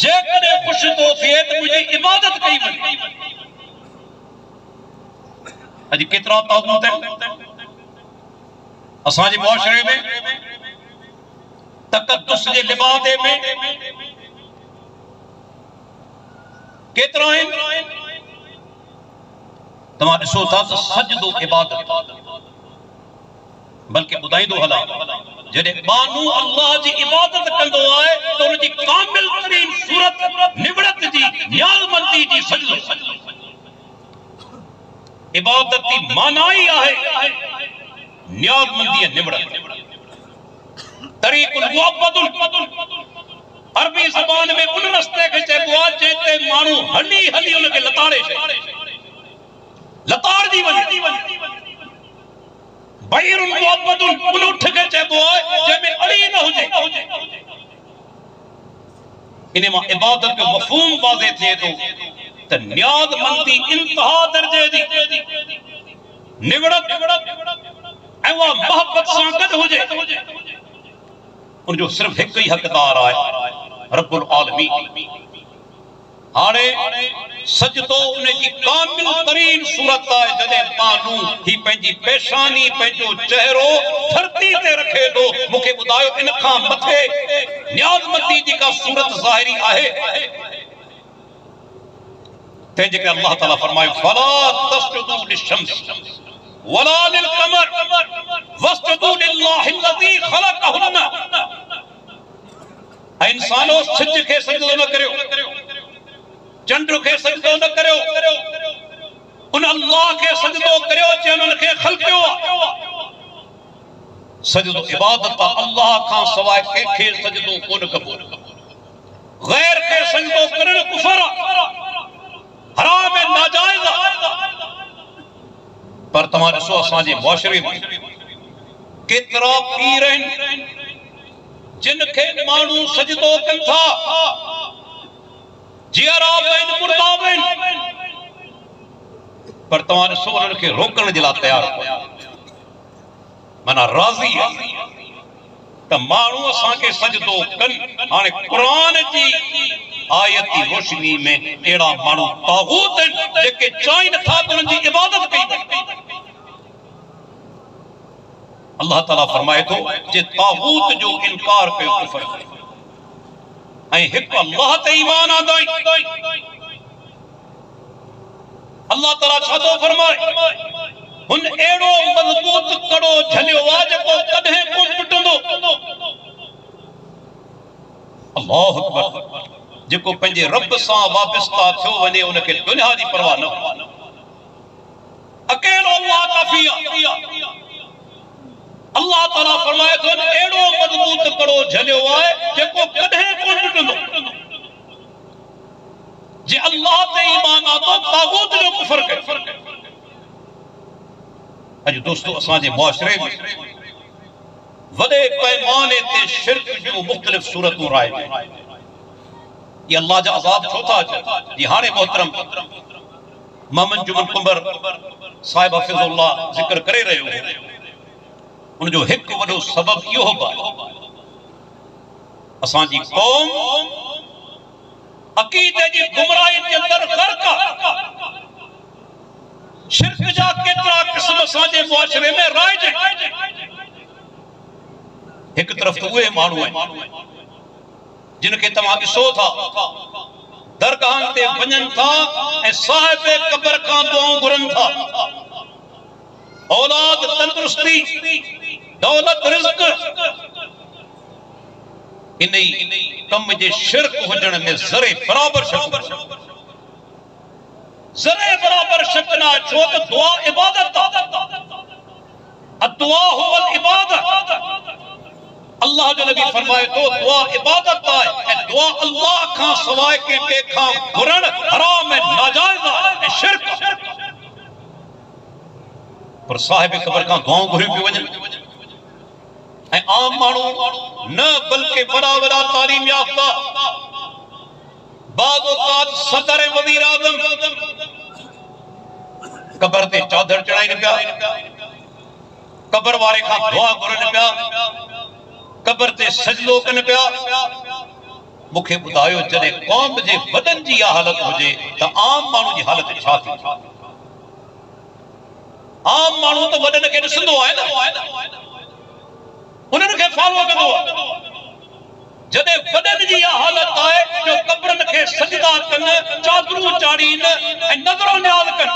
जे कदे खुश तो थिए तो मुझे इबादत कई वने। अज केतरा ताबूत है असांजे मुआशरे में, तकद्दुस जे लिबादे में केतरा आहिनि। तव्हां ॾिसो था त सजदो इबादत, बल्कि ॿुधाईंदो हला जॾहिं बानू अल्लाह जी इबादत कंदो आहे त उन जी कामिल तरीन सूरत निवड़त जी न्याज़मंदी जी सजदो। इबादत की माना ही आहे न्याज़मंदी निवड़त। तरीक़ुल मुअब्बदुल अरबी ज़बान में उन रस्ते खे चइबो आहे जिते माण्हू हली हली उन खे लताड़े छॾे, लताड़ जी वञे। बैरुल मुअब्बदुल उन उठ खे चइबो आहे जंहिंमें अड़ी न हुजे। इन मां इबादत जो मफ़हूम वाज़े थिए थो त न्याज़मंदी इंतहा दर्जे जी निवड़त ऐं उहा मोहब्बत सां गॾु हुजे। उनजो सिर्फ हिकु ही हक़दार आहे रब्बुल आलमीन। हाणे सजदो उन जी कामिल तरीन सूरत आहे जॾहिं बानू ही पंहिंजी पेशानी पंहिंजो चेहरो धरती ते रखे थो। मूंखे ॿुधायो इन खां मथे न्याज़मंदी जी का सूरत ज़ाहिरी आहे? तंहिंजे करे अल्लाह ताला फरमायो फला तस्जुदू लिशम्स वला लिलकमर वस्जुदू लिल्लाहि अल्लज़ी खलक़हुन्ना। ऐं इंसानो सिज खे सजदो न करियो, चंड खे सजदो न करियो, उन अल्लाह खे सजदो करियो जंहिं उन खे ख़लक़ियो आहे। सजदो इबादत आहे, अल्लाह खां सवाइ कंहिंखे सजदो कोन कबो। गैर खे सजदो करणु कुफर आहे, हराम ऐं नाजाइज़ आहे। पर तव्हां ॾिसो असांजे मुआशरे में केतिरा पीर आहिनि जिन खे माण्हू सजदो कनि था, जियाराब आहिनि, मुर्दाब आहिनि, पर तव्हां ॾिसो उन्हनि खे रोकण जे लाइ तयार माना राज़ी आहे त माण्हू असांखे सजदो कनि। हाणे क़ुरान जी आयत की रोशनी में अहिड़ा माण्हू तागूत आहिनि जेके चाहिनि नथा त उन्हनि जी इबादत कई। अल्लाह ताला फरमाए थो जे तागूत जो इनकार कयो कुफर ऐं हिकु अल्लाह ते ईमान आंदाई। अल्लाह ताला छा थो फरमाए? हुन अहिड़ो मज़बूत कड़ो झलियो आहे जेको कॾहिं कोन टुटंदो। अल्लाहु अकबर। जेको पंहिंजे रब सां वाबस्ता थियो वञे उनखे दुनिया जी परवाह न हो। अकेलो अल्लाह काफ़ी आहे। अल्लाह ताला फरमाए थो अहिड़ो मज़बूत कड़ो झलियो आहे जेको कॾहिं कोन टुटंदो। जे अल्लाह ते ईमान आंदो तागूत जो कुफर कयो। अॼु दोस्तो असांजे मुआशरे में वॾे पैमाने ते शिरक जूं मुख़्तलिफ़ सूरतूं राइजनि। ये अल्लाह जा अज़ाब छो था अचनि? जी हाणे मोहतरम मोहम्मद जुमन कुंबर साहिब हफ़िज़ुल्लाह ज़िक्र करे रहियो हो। उनजो हिकु वॾो सबब इहो बि असांजी क़ौम अक़ीदे जी गुमराही जे अंदरि ग़र्क़ आहे। शिरक जा केतिरा क़िस्म असांजे मुआशरे में राइज आहिनि। हिकु तरफ़ उहे माण्हू आहिनि जिन खे तव्हां ॾिसो था दरगाहनि ते वञनि था ऐं साहिब क़ब्र खां दुआऊं घुरनि था। औलाद, तंदुरुस्ती, दौलत, रिज़्क़, इन कम जे शिरक हुजण में ज़रे बराबर शक, ज़रे बराबर शक न। छो त दुआ इबादत आहे। अदुआ हुवल इबादत। अल्लाह जो नबी फरमाए तो दुआ इबादत है ऐं दुआ अल्लाह खां सवाइ कंहिं खां घुरण हराम ऐं नाजाइज़ आहे ऐं शिरक। पर साहिब क़ब्र खां दुआऊं घुरी पियूं वञनि ऐं आम माण्हू न बल्कि वॾा वॾा तालीम याफ़्ता बाज़ औक़ात सदर ऐं वज़ीर आज़म क़ब्र ते चादर चढ़ाइनि पिया, क़ब्र वारे खां दुआ घुरनि पिया, क़ब्र ते सजदो कनि पिया। मुखे बुधायो जने कौम जे वडन जी हालत होजे त आम मानू जी हालत छा थी। आम मानू तो वडन के ॾिसंदो आहे न, उन्हनि खे फॉलो कंदो आहे। जॾहिं वडन जी हालत आहे जो कब्रन खे सजदा कन, चादरूं चाड़ीन ऐं नज़रो न्याज़ कन।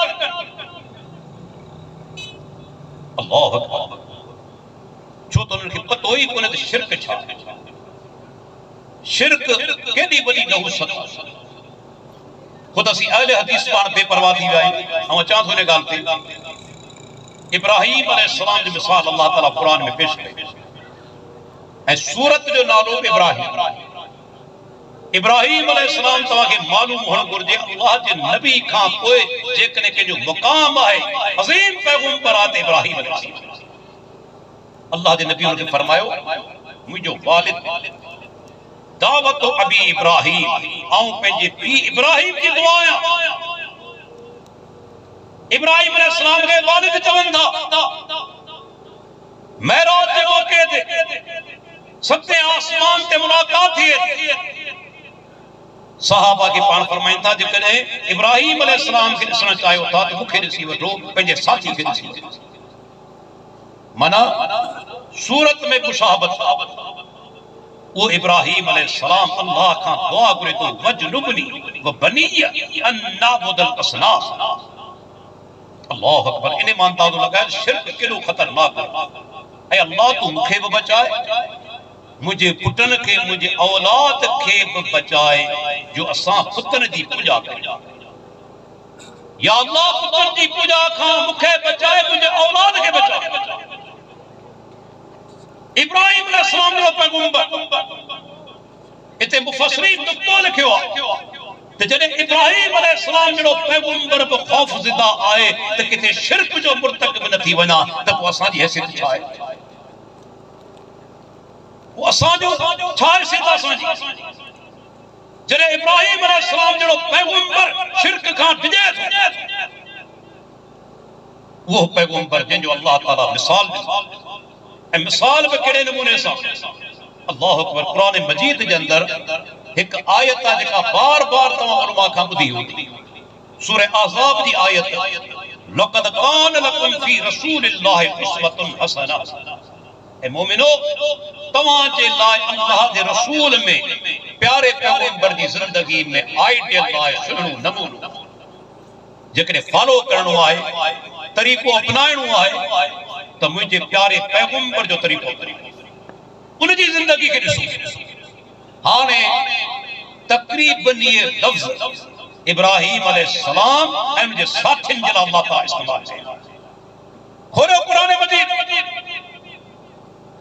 अल्लाह अकबर। छो तो उन्हनि खे पतो ई कोन्हे त शिरक छा। शिरक केॾी वॾी नहुसत। ख़ुद असीं अहले हदीस पाण बेपरवाह थी विया आहियूं। ऐं अचां थो इन ॻाल्हि ते, इब्राहिम अलैहिस्सलाम जी मिसाल अल्लाह ताला क़ुरान में पेश कई ऐं सूरत जो नालो इब्राहिम। इब्राहिम अलैहिस्सलाम तव्हांखे मालूम हुअणु घुरिजे अल्लाह जे नबी खां पोइ जेकॾहिं कंहिंजो मुक़ाम आहे अज़ीम पैगंबर आहे त इब्राहिम अलैहिस्सलाम। अल्लाह जे नबी हुनखे फरमायो मुंहिंजो वालिद दावत अबी इब्राहिम, आऊं पंहिंजे पीउ इब्राहिम जी दुआ आहियां। इब्राहिम अलैहिस्सलाम खे वालिद चवनि था। महराज जे मौके ते सते आसमान ते मुलाकात थिए। सहाबा के पाण फरमाइनि था जेकॾहिं इब्राहिम अलैहिस्सलाम खे ॾिसणु चाहियो था त मूंखे ॾिसी वठो, पंहिंजे साथी खे ॾिसी वठो। माना सूरत में मुशाहबत। वो इब्राहिम अलैहिस्सलाम अल्लाह खां दुआ करे तो वजनुबनी व बनिया अन नाबुदल असनाम। अल्लाह अकबर। इने मान अंदाज़ो लगाए शिरक केॾो ख़तरनाक आहे। ऐं अल्लाह तू मूंखे बि बचाए, मुझे पुटन के, मुझे औलाद के बचाए जो असां पुतन जी पूजा करियूं। या अल्लाह पुतन जी पूजा खां मूंखे बचाए, मुझे औलाद के बचाए। इब्राहिम अलैहिस्सलाम जो पैगंबर इते मुफस्सिरीन नुक्तो लिखियो आहे त जॾहिं इब्राहिम अलैहिस्सलाम जो पैगंबर बि खौफ़ज़दा आहे त किथे शिरक जो मुर्तकब न थी वञा त पोइ असांजी हैसियत छा आहे। वो असांजो छा हैसियत असांजी। जॾहिं इब्राहिम अलैहिस्सलाम जो पैगंबर शिरक खां डिॼे थो, वो पैगंबर जंहिंजो अल्लाह ताला मिसाल ऐं मिसाल बि कहिड़े नमूने सां। अल्लाह अकबर। क़ुरान मजीद जे अंदर एक आयत आहे जेका बार बार तव्हां उलमा खां ॿुधी हूंदी। सूरह अहज़ाब जी आयत लक़द कान लकुम फी रसूलिल्लाहि उस्वतुन हसना। ए मोमिनो तव्हां जे लाइ अल्लाह जे रसूल में प्यारे पैगंबर जी ज़िंदगी में आइडियल आहे सुहिणो नमूनो। जेकॾहिं फॉलो करणो आहे, तरीक़ो अपनाइणो आहे त मुझे प्यारे पैगंबर जो तरीक़ो उन जी जिंदगी के ॾिसो। हाने तकरीबन ये लफ्ज़ इब्राहिम अलैहिस्सलाम ऐं उनजे साथियुनि जे लाइ अल्लाह ताला इस्तेमाल कयो। खोलियो क़ुरान मजीद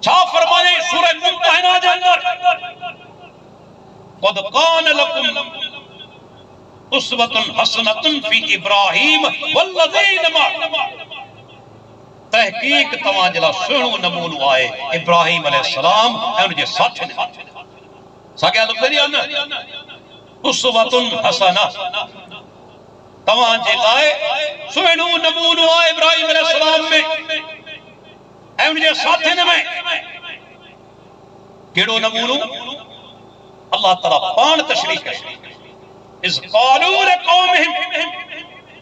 छा फरमाए सूरह मुमतहिना जे अंदर क़द कान लकुम उस्वतुन हसनतुन फी इब्राहिम वल्लज़ीन मअहू। तहकीक तव्हां जे लाइ सुहिणो नमूनो आहे इब्राहिम अलैहिस्सलाम ऐं उनजे साथियुनि। साॻिया लफ़्ज़ आहिनि उस्वतुन हसना। तव्हां जे लाइ सुहिणो नमूनो आहे इब्राहिम अलैहिस्सलाम में ऐं उनजे साथियुनि में। कहिड़ो नमूनो? अल्लाह ताला पाण तशरीह करे इज़ क़ालू लिक़ौमिहिम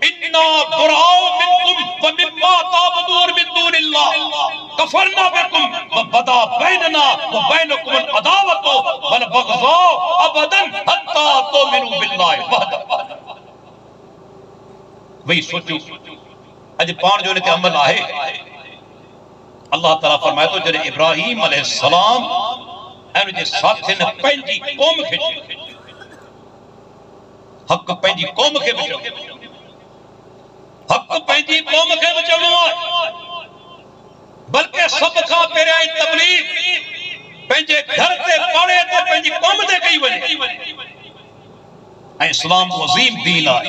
इन्ना बुराउ मिनकुम व मिम्मा ताबुदून मिन दूनिल्लाह कफरना बिकुम व बदा बैनना व बैनकुम अदावतु वल बग़ज़ाउ अबदन हत्ता तुमिनु बिल्लाहि वहदा। वही सोचो अज पाण जो इन ते अमल आहे। अल्लाह ताला फरमाए तो जॾहिं इब्राहिम अलैहिस्सलाम ऐं उनजे साथियुनि पंहिंजी क़ौम खे हक़ पंहिंजी क़ौम खे बचायो। हक़ पंहिंजी क़ौम खे बचाइणो आहे। बल्कि सभ खां पहिरियां तबलीग पंहिंजे घर ते पाड़े ते पंहिंजी क़ौम ते कई वञे। ऐं इस्लाम अज़ीम दीन आहे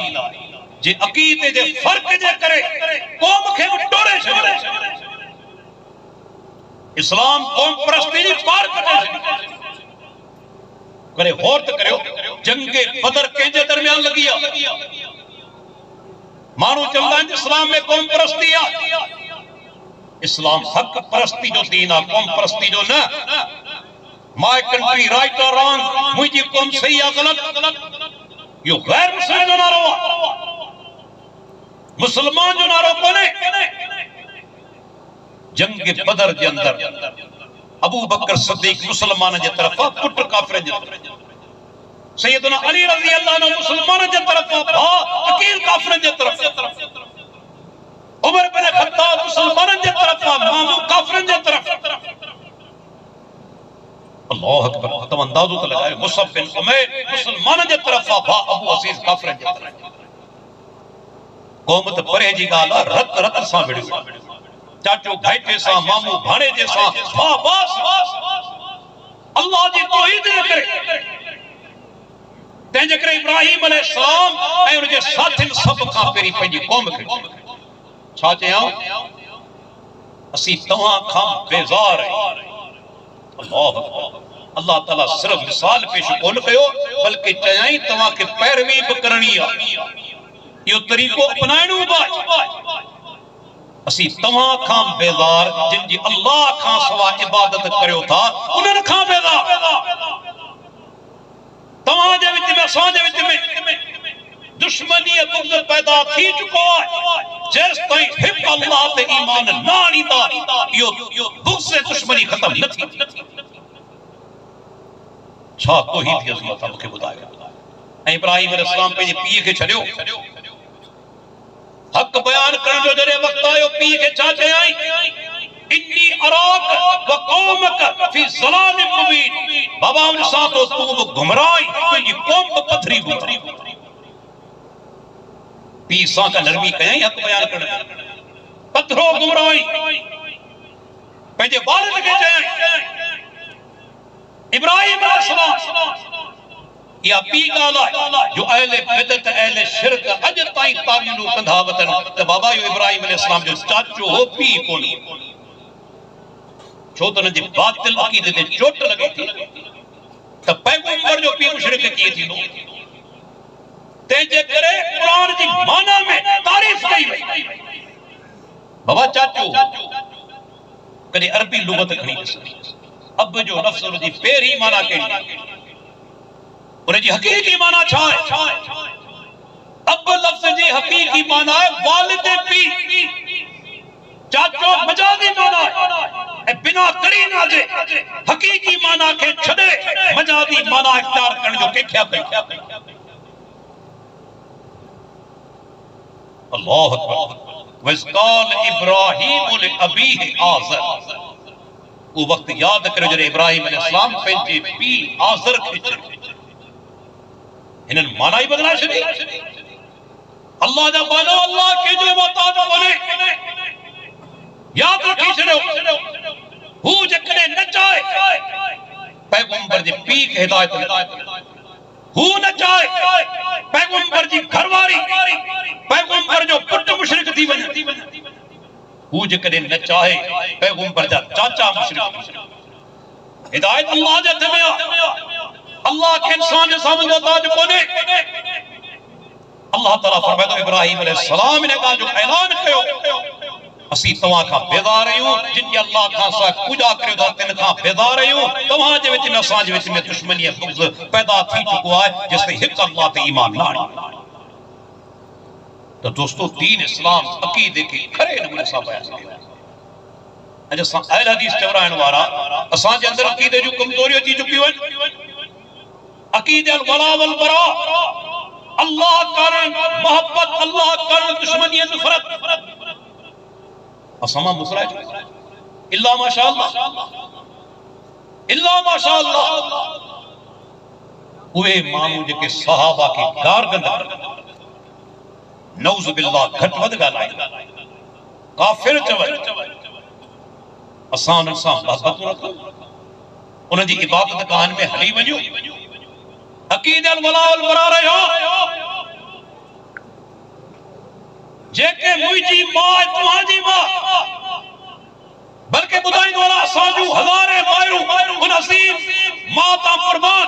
जे अक़ीदे जे फ़र्क़ जे करे क़ौम खे बि टोड़े छॾे। इस्लाम क़ौम परस्ती जी पार करे छॾी। करे गौर त करियो जंगे बदर कंहिंजे दरमियान लॻी आहे। माण्हू चवंदा आहिनि इस्लाम में क़ौम परस्ती आहे। इस्लाम हक़ परस्ती जो दीन आहे, क़ौम परस्ती जो न। माय कंट्री राइट और रॉन्ग, मुझी कौम सही या गलत, यो गैर मुस्लिम जो नारो मुसलमान जो नारो कोने। जंग बदर के अंदर अबू बकर सिद्दीक मुसलमान के तरफ पुट काफिर के तरफ, सैयदना अली रज़ी अल्लाह अन्हु मुसलमान के तरफ भा अकील काफिर के तरफ, उमर बिन खत्ताब मुसलमान के तरफ मामू काफिर के तरफ। अल्लाह अकबर, तुम अंदाजो तो लगाए मुसअब बिन उमैर मुसलमान के तरफ भा अबू अजीज काफिर के तरफ। कौम त परे जी गाला रत रत सा विड़ियो, चाचो भाईटे सा मामू भाणे जैसा बस अल्लाह जी तौहीद करे। तंहिंजे करे इब्राहिम अलैहिस्सलाम ऐं उनजे साथिन सब खां पहिरीं पंहिंजी कौम खे छा चयाऊं, असीं तव्हां खां बेज़ार आहियूं। अल्लाह ताला सिर्फ मिसाल पेश कोन कयो, बल्कि चयाई तव्हां खे पैरवी बि करणी आहे, इहो तरीक़ो अपनाइणो आहे। असीं तव्हां खां बेज़ार, जिन जी अल्लाह खां सवा इबादत करियो था उन्हनि खां बेज़ार। तव्हां जे विच में असां जे विच में दुश्मनी बुग़्ज़ पैदा थी चुको आहे। जेस ताईं हिक अल्लाह ते ईमान न आणींदा इहो बुग़्ज़ दुश्मनी ख़त्म न थी। छा तौहीद जी अज़मत मूंखे ॿुधायो। ऐं इब्राहिम अलैहिस्सलाम पंहिंजे पीउ खे छॾियो, हक बयान करण जो जॾहिं वक़्तु आयो पीउ खे छा चयाई, इन्नी अराक व कौमक फी ज़लालिम मुबीन, बाबा उन सां तो तू गुमराह, तुंहिंजी कौम बि पथरी गुमराह। पीउ सां का नरमी कयाई हक बयान करण, पथरो गुमराही पंहिंजे वालिद खे चयाई। इब्राहिम अलैहिस्सलाम या पी गाला जो अहले बिदत अहले शिरक अज ताईं तावीलू कंधा वतन त बाबा यो इब्राहिम अलैहिस्सलाम जो चाचो हो पी कोनी, छो त जे बातिल अकीदे ते चोट लगे थी त पैगंबर जो पी मुशरिक की थींदो। तंहिंजे करे कुरान जी माना में तारीफ कई वई। बाबा चाचो कॾहिं अरबी लुगत खणी ॾिस, अब जो लफ़्ज़ उन जी पहिरीं माना कहिड़ी, उन जी हकीकी माना छा है। अब लफ्ज़ जी हकीकी माना है वालिद पी, चाचो मजाजी माना है। बिना करीना जे हकीकी माना के छड़े मजाजी माना इख्तियार करण जो के क्या कई। अल्लाह अकबर। वज़काल इब्राहीम लिअबीहि आज़र, वो वक्त याद करो जॾहिं इब्राहिम अलैहिस्सलाम पंहिंजे पीउ आज़र खे चयो। इन्हनि माना ही बदला छॾी। अल्लाह जा बानो अल्लाह के जो मोहताज कोने, याद रखी छॾियो। हू जेकॾहिं न चाहे पैगंबर जे पीउ खे हिदायत ॾे, हू न चाहे पैगंबर जी घरवारी पैगंबर जो पुट मुशरिक थी वञे, हू जेकॾहिं न चाहे पैगंबर जा चाचा मुशरिक। हिदायत अल्लाह जे हथ में आहे। अल्लाह के इंसान जे सामने मोहताज कोने। अल्लाह ताला फरमाए तो इब्राहिम अलैहिस्सलाम ने ॻाल्हि जो ऐलान कयो, असीं तव्हां खां बेज़ार आहियूं, जिन जे अल्लाह खां सवाइ पूॼा करियो था तिन खां बेज़ार आहियूं। तव्हां जे विच में असां जे विच में दुश्मनी बुग़्ज़ पैदा थी चुको आहे जेसिताईं हिकु अल्लाह ते ईमान न आणींदा। तो दोस्तों दीन इस्लाम अकीदे के खरे नमूने सां बयान कयो। अॼु असां अहल हदीस चवराइण वारा असां जे अंदरि अकीदे जूं कमज़ोरियूं अची चुकियूं आहिनि। अकीदे अल वला वल बरा, अल्लाह करण मोहब्बत, अल्लाह करण दुश्मनी नफ़रत, असां मां मुकराए चुका। इल्ला माशाअल्लाह, इल्ला माशाअल्लाह। उहे माण्हू जेके सहाबा खे गारगंद नऊज़ बिल्लाह घटि वधि ॻाल्हाईंदा, काफ़िर चवनि, असां उन्हनि सां मोहबत रखूं, उन्हनि जी इबादत गाहनि में हली वञूं। अकीदे अल वला वल बरा रहियो। जेके मुंहिंजी मां तव्हांजी मां, बल्कि ॿुधाईंदो वारा असां जूं हज़ारे मायूं उन अज़ीम मां तां क़ुर्बान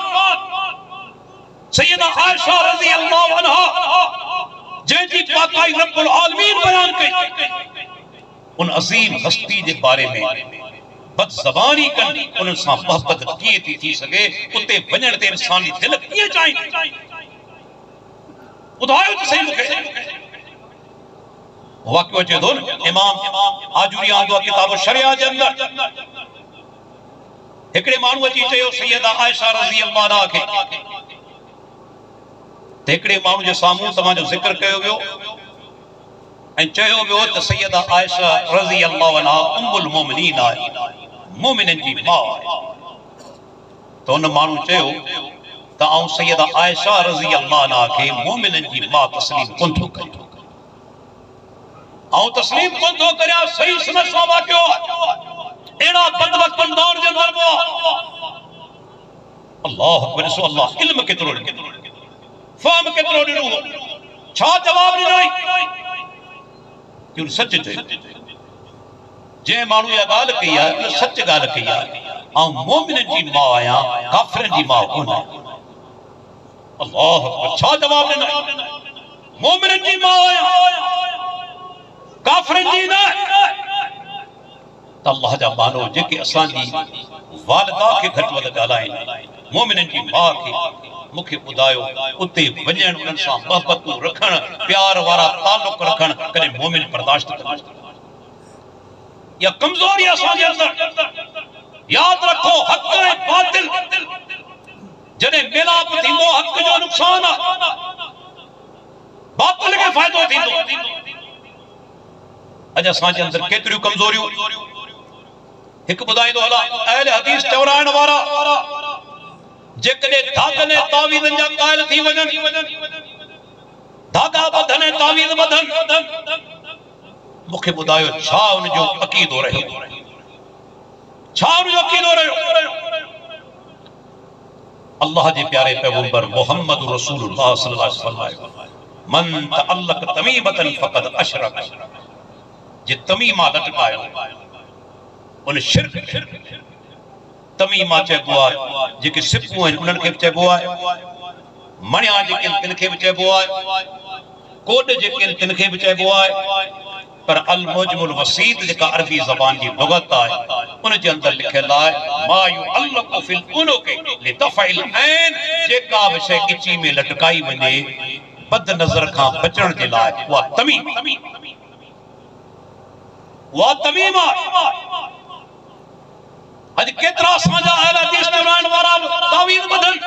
सैयदा आयशा रज़ी अल्लाहु अन्हा जंहिंजी पाकाई रब्बुल आलमीन बयान कई, उन अज़ीम हस्ती जे बारे में बद ज़बानी कन उन सां मोहब्बत कीअं थी सके उते वञण ते इंसान जी दिल कीअं चाहींदी ॿुधायो त सही मूंखे वाक़ियो अचे थो न इमाम आजूरी आंदो आहे किताब शरिया जे अंदर हिकिड़े माण्हू अची चयो सैयदा आयशा रज़ी अल्लाह अन्हा खे त हिकिड़े माण्हू जे साम्हूं तव्हां जो ज़िक्र कयो वियो ऐं चयो वियो त सैयदा आयशा रज़ी अल्लाह अन्हा उम्मुल मोमिनीन आहे मोमिननि जी माउ आहे त उन माण्हू चयो त आऊं सैयदा आयशा रज़ी अल्लाह अन्हा खे मोमिननि जी माउ तस्लीम कोन थो कयां आऊं तस्लीम कोन थो करियां सही सनद सां वाक़ियो एड़ा बदबख्त दौर जे अंदर वो अल्लाह अकबर सो अल्लाह इल्म केतरो फहम केतरो ॾिनो छा जवाब ॾिनई कि सच चयो जे माण्हू इहा ॻाल्हि कई आहे उन सच ॻाल्हि कई आहे ऐं मोमिननि जी माउ आहियां काफ़िरनि जी माउ कोन आहियां अल्लाह अकबर छा जवाब ॾिनई मोमिननि जी माउ आहियां काफ़िरनि जी न त अल्लाह जा मानो जेके असांजी वालिदा खे घटि वधि ॻाल्हाइनि मोमिननि जी माउ खे मूंखे ॿुधायो उते वञण उन्हनि सां मोहबतूं रखणु प्यार वारा तालुक रखणु कॾहिं मोमिन बर्दाश्त कंदा या कमज़ोरी असांजे अंदर यादि रखो हक़ ऐं बातिल जॾहिं मिलाप थींदो हक़ जो नुक़सान आहे बातिल खे फ़ाइदो थींदो अॼु असांजे अंदर केतिरियूं कमज़ोरियूं हिकु ॿुधाईंदो हला अहले हदीस चवराइण वारा जेकॾहिं धागनि ऐं तावीज़नि जा क़ाइल थी वञनि धागा ॿधनि ऐं तावीज़ ॿधनि मूंखे ॿुधायो छा उनजो अक़ीदो रहियो छा उनजो अक़ीदो रहियो अल्लाह जे प्यारे पैगंबर मोहम्मद रसूलुल्लाह सल्लल्लाहु अलैहि वसल्लम मन तअल्लक तमीमतन फक़द अशरक जे तमीमा लटकायो उन शिरक तमीमा चइबो आहे जेके सिपूं आहिनि उन्हनि खे बि चइबो आहे मणिया जेके तिन खे बि चइबो आहे कोड जेके तिन खे बि चइबो आहे पर अल मुजमुल वसीत जेका अरबी ज़बान जी लुगत आहे उन जे अंदर लिखियल आहे मा युअल्लकु फिल उनुक लितफ़इल ऐन जेका बि शइ गिची में लटकाई वञे बद नज़र खां बचण जे लाइ उहा तमीम उहा तमीम अज केतरा असांजा अहले हदीस चवराइण वारा तावीज़ ॿधनि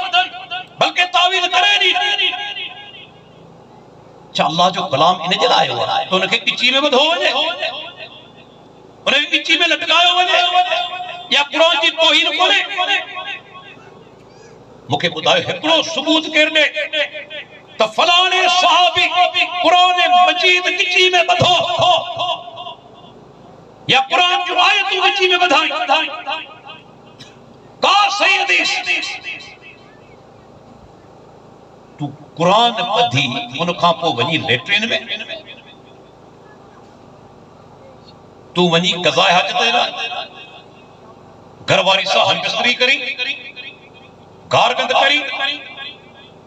बल्कि तावीज़ करे नी छा अल्लाह जो कलाम इन जे लाइ आयो आहे त उनखे गिची में ॿधो वञे उनखे गिची में लटकायो वञे या क़ुरान जी तौहीन कोन्हे मूंखे ॿुधायो हिकिड़ो सबूत केरु ॾे त फलाणे सहाबी क़ुरान मजीद गिची में ॿधो या कुरान जो आयतूं विची में ॿधाई का सही हदीस तू कुरान ॿधी उन खां पोइ वञी लेट्रिन में तू वञी क़ज़ा हाजत ऐलान घरवारी सां हमबिस्तरी करी गारगंद करी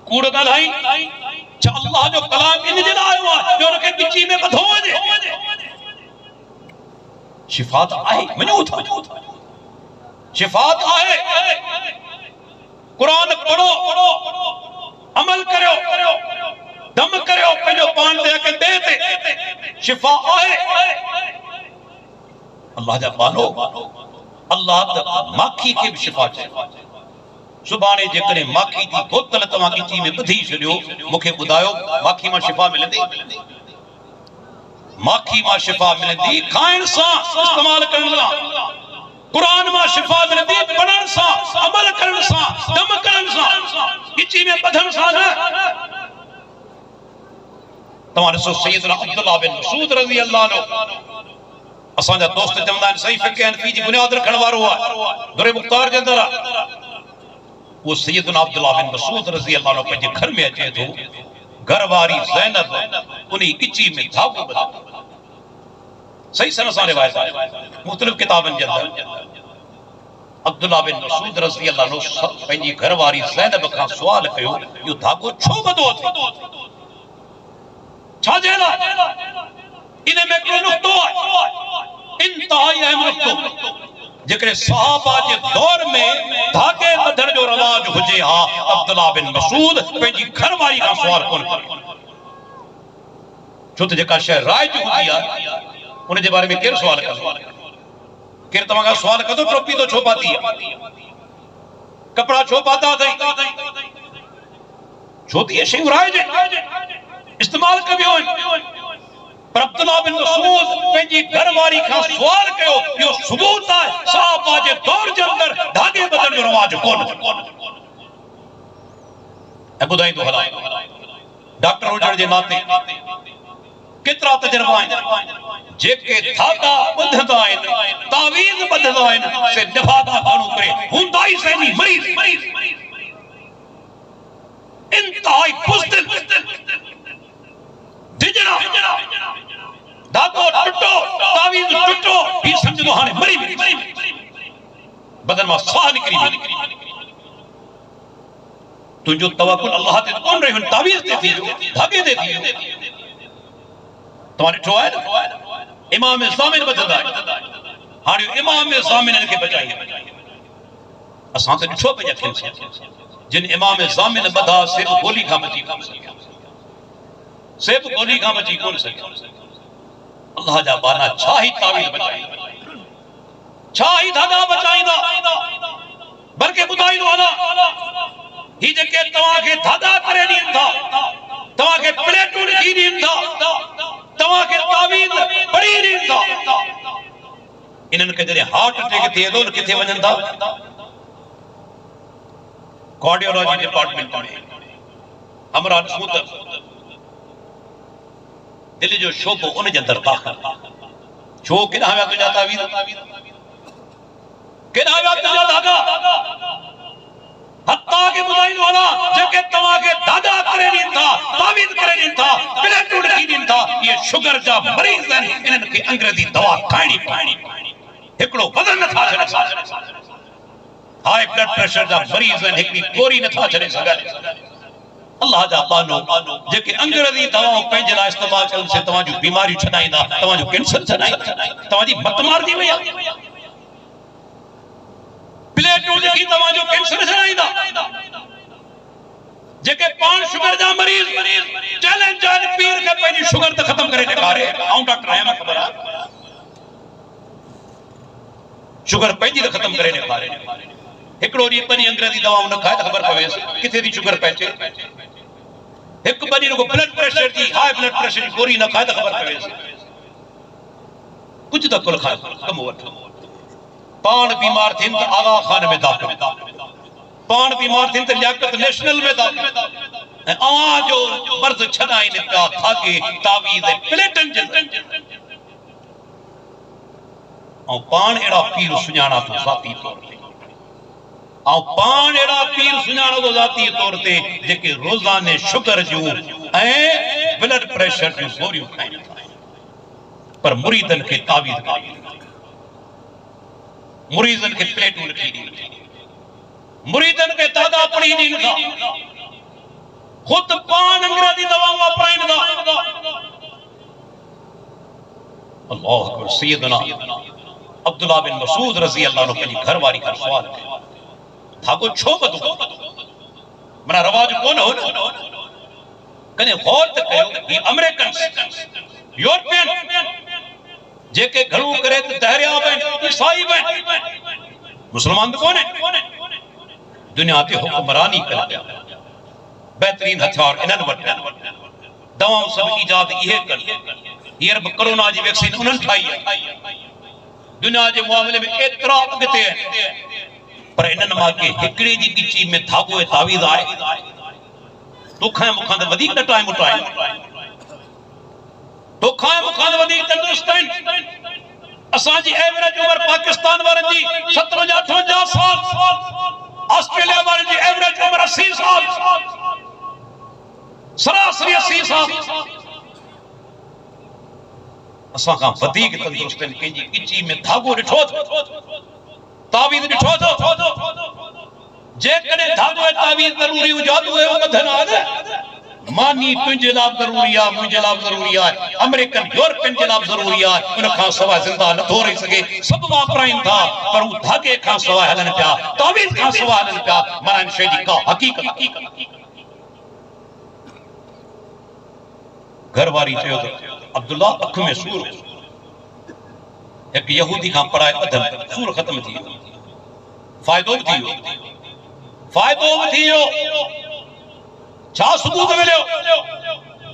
कूड़ ॻाल्हाई छा अल्लाह जो कलाम इन जे लाइ आयो आहे जो उनखे गिची में ॿधो वञे शिफात आहे मञो था शिफात आहे कुरान पढ़ो अमल करो दम करो पंहिंजो पान ते के दे ते शिफा आहे अल्लाह जा मानो अल्लाह त माखी के भी शिफा चए सुभाणे जेकॾहिं माखी जी बोतल तव्हां गिची में ॿधी छॾियो मूंखे ॿुधायो माखी मां शिफा मिलंदी माखी मां शिफा मिलंदी खाइण सां इस्तेमाल करण सां कुरान मां शिफा मिलंदी पढ़ण सां अमल करण सां दम करण सां गिची में ॿधण सां न तव्हां ॾिसो सैयदना अब्दुल्लाह बिन मसूद रज़ी अल्लाह अन्हु असांजा दोस्त चवंदा आहिनि सही फ़िक़्ह हनफ़ी जी बुनियाद रखण वारो आहे दुरे मुख़्तार जे अंदर आहे वो सैयदना अब्दुल्लाह बिन मसूद रज़ी अल्लाह अन्हु पंहिंजे घर में अचे थो घरवारी ज़ैनब उन्ही गिची में धागो ॿधो सही सन सां रिवायत आहे मुख़्तलिफ़ किताबनि जे अंदर अब्दुल्लाह बिन मसूद रज़ी अल्लाह अन्हु पंहिंजी घरवारी ज़ैनब खां सुवाल कयो इहो धागो छो ॿधो अथई छा जे लाइ इन में हिकिड़ो नुक़्तो आहे इंतहाई अहम नुक़्तो जेकरे सहाबा जे दौर में धागे बधण जो रवाज हुजे हा अब्दुल्ला बिन मसूद पंहिंजी घरवारी खां सुवाल कोन करे छो त जेका शइ राइज हूंदी आहे उन जे बारे में केरु सुवाल कंदो केरु तव्हां खां सुवाल कंदो टोपी तो छो पाती आहे कपड़ा छो पाता अथई छो त इहे शयूं राइज इस्तेमाल कबियूं आहिनि पर अब्दुल्ला बिन मसूद पंहिंजी घरवारी खां सुवाल कयो इहो सबूत आहे सहाबा जे दौर जे अंदर धागे बधण जो रवाज कोन ऐं ॿुधाईंदो हलां डॉक्टर हुजण जे नाते केतिरा तजुर्बा आहिनि जेके धागा ॿधंदा आहिनि तावीज़ ॿधंदा आहिनि से निभागा घणो करे हूंदा ई सही मरीज़ इंतहाई बुज़दिल डिजड़ा धागो टुटो तावीज़ टुटो ही समझो हाने मरी बदन मां साह निकरी तुझो तवक्कुल अल्लाह ते कोन रहियो तावीज़ ते थी धागे ते थी तुम्हारे ठो है इमाम ज़ामिन बददा हाने इमाम ज़ामिन के बचाई असां ते ॾिठो पे जखे जिन इमाम ज़ामिन बदा से गोली का बची सिर्फ गोली का बची कोन सके अल्लाह जा बाना छा ही तावीज़ बचाई छा ही धागा बचाईंदा बल्कि ॿुधाईंदो हला ही जेके तव्हां के धागा करे ॾीन था तव्हां के प्लेटूं ॾेई ॾीन था तव्हां के तावीज़ पढ़ी ॾीन था इन्हनि खे जॾहिं हार्ट अटैक थिए थो न किथे वञनि था कार्डियोलॉजी डिपार्टमेंट में हमरा ॾिसूं त दिल जो शोबो उन जे अंदर दाखिल छो केॾा विया तुंहिंजा तावीज़ केॾा विया तुंहिंजा धागा हत्ता के ॿुधाईंदो हलां जेके तव्हां खे धागा करे ॾीन था तावीज़ करे ॾीन था प्लेटूं ॾेई ॾीन था इहे शुगर जा मरीज़ आहिनि इन्हनि खे अंग्रेज़ी दवा खाइणी पवंदी हिकिड़ो बदन नथा छॾे हाई ब्लड प्रेशर जा मरीज़ आहिनि हिकिड़ी गोरी नथा छॾे सघनि अल्लाह जा बानो जेके अंग्रेज़ी दवाऊं पंहिंजे लाइ इस्तेमाल कनि से तव्हां जूं बीमारियूं छॾाईंदा तव्हां जो कैंसर छॾाईंदा तव्हां जी मत मारिजी वई आहे प्लेटूं जेकी तव्हां जो कैंसर छॾाईंदा जेके पाण शुगर जा मरीज़ चैलेंज आहिनि पीर खे पंहिंजी शुगर त ख़त्म करे ॾेखारे ऐं डॉक्टर आहियां ख़बर आहे शुगर पंहिंजी त ख़त्म करे ॾेखारे हिकिड़ो ॾींहुं पंहिंजी अंग्रेज़ी दवाऊं न खाए त ख़बर पवेसि किथे थी शुगर पहुचे एक बनी रुको ब्लड प्रेशर की हाई ब्लड प्रेशर की गोरी न खाए तो खबर पवेसि कुछ तो कुल खाए कम वठ पान बीमार थिन तो आगा खान में दाखिल पान बीमार थिन तो लियाकत नेशनल में दाखिल आ जो मर्द छदाई ने का थाके तावीज़ प्लेटन जे औ पान एड़ा पीर सुञाणा तो ज़ाती तौर ते औ पान एड़ा पीर सुञाणो तो ज़ाती तौर ते जेके रोजाने शुगर जो ए ब्लड प्रेशर जो गोरियूं खाइन पर मुरीदन के तावीज़ काई मुरीदन के प्लेटूं रखी दी मुरीदन के तागा पड़ी दी था खुद पान अंग्रेजी दवाऊं वापराइन था अल्लाह अकबर सैयदना अब्दुल्ला बिन मसूद रज़ी अल्लाह अन्हु पंहिंजी घरवारी खां सुवाल कयो धागो छो बधो मना रवाज कोन हो कने गौर त कयो ही अमेरिकन यूरोपियन जेके घणो करे त दहरियाब आहिनि ईसाई आहिनि मुसलमान त कोन दुनिया ते हुक्मरानी करे पिया बेहतरीन हथियार इन्हनि वटि दवाऊं सब इजाद इहे कनि हींअर बि कोरोना जी वैक्सीन उन्हनि ठाही आहे दुनिया जे मामले में एतिरा अॻिते आहिनि पर इन्हनि मां के हिकिड़े जी गिची में धागो ऐं तावीज़ आहे तोखां मूंखां त वधीक न टाइम उठाए तोखां मूंखां त वधीक तंदुरुस्त आहिनि असांजी एवरेज उम्र पाकिस्तान वारनि जी 57-58 साल ऑस्ट्रेलिया वारनि जी एवरेज उम्र 80 साल सरासरी 80 साल असां खां वधीक तंदुरुस्त आहिनि कंहिंजी गिची में धागो ॾिठो तावीज़ ॾिठो जेकॾहिं धागो ऐं तावीज़ ज़रूरी हुजे त उहे ॿधनि मानी तुझे लाभ जरूरी है, मुझे लाभ जरूरी है, अमेरिकन यूरोपियन के लाभ जरूरी है, उन खां सवा जिंदा न थो रही सके, सब वापराइन था पर वो धागे खां सवा हलन पिया, तावीज़ खां सवा हलन पिया, माना इन शइ जी का हकीकत। घरवारी चयो तो अब्दुल्ला अख में सूर, एक यहूदी खां पढ़ाए अदब सूर खत्म थी, फायदो भी थियो, फायदो भी थियो, छा सबूत मिलियो?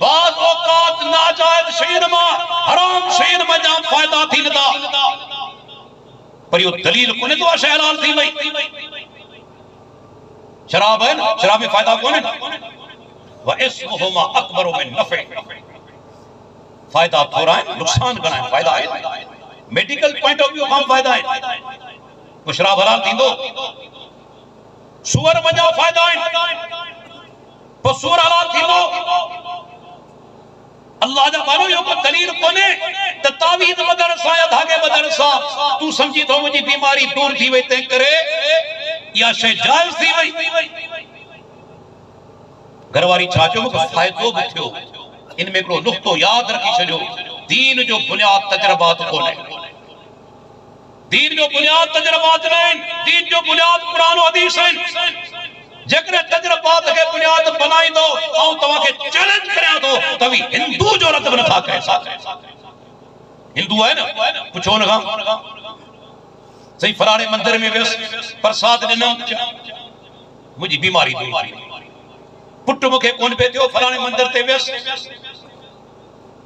बाज़ औकात नाजायज़ शयुनि मां, हराम शयुनि मां जाम फायदा थियनि था, पर इहो दलील कोन्हे तो शइ हलाल थी वई। शराब है न, शराब में फायदा कोन्हे, व इस्मुहुमा अकबरु मिन नफ़े, फायदा थोड़ा है, नुकसान घणा है, फायदा है, मेडिकल पॉइंट ऑफ व्यू खां फायदा है, को शराब हलाल थींदो? सूअर वजा फायदा है, पर सूअर हलाल थींदो? अल्लाह जा मानो यो को दलील कोने त तावीज़ बदल सा या धागे बदल सा तू समझी तो मुझी बीमारी दूर थी वई ते करे या शे जायज थी वई। घरवारी छा चयो मूंखे फायदो भी थियो, इन में हिकिड़ो नुक्तो याद रखी छजो, दीन जो बुनियाद तजरबात कोने, दीन जो बुनियाद तजरबात नहीं, दीन जो बुनियाद कुरान और हदीस है। जेकर तजरबात के बुनियाद बनाई दो और तवा के चैलेंज करया तो तभी हिंदू जो रद न था कह सकते, हिंदू है ना, पूछो न सही फलाने मंदिर में व्यस प्रसाद ॾिनम, मुझी बीमारी दूर थी, पुट मुखे कोन पे थियो, फलाने मंदिर ते व्यस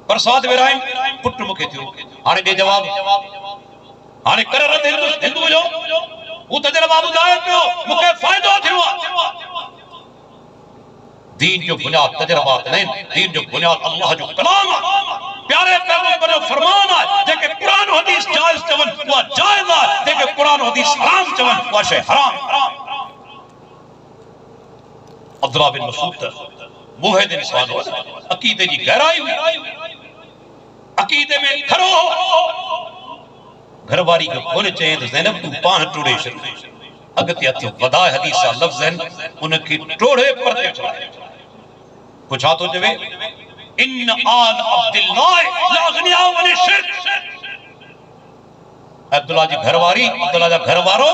प्रसाद विराइन, पुट मुखे थियो, हाणे दे जवाब, हाणे कर रद हिंदू जो वो तजरबा ॿुधाए पियो मुखे फायदो थियो। दीन जो बुनियाद तजरबात नहीं, दीन जो बुनियाद अल्लाह जो कलाम है, प्यारे पैगंबर जो फरमान है, जेके कुरान और हदीस जायज चवन वो जायज है, जेके कुरान और हदीस हराम चवन वो शे हराम। अब्दुल्लाह बिन मसूद मुहिद्दीन इंसान हो, अकीदे जी गहराई हुई, अकीदे में खरो हो। घरवारी के कोन चए तो ज़ैनब तू पान टोड़े छॾ, अगते हथ वधाए हदीस जा लफ़्ज़ आहिनि उनखे टोड़े परते चढ़ाए, कुछ तो चवे इन आल अब्दुल्लाह ला गनिया वले शिरक, अब्दुल्ला जी घरवारी, अब्दुल्ला जा घरवारो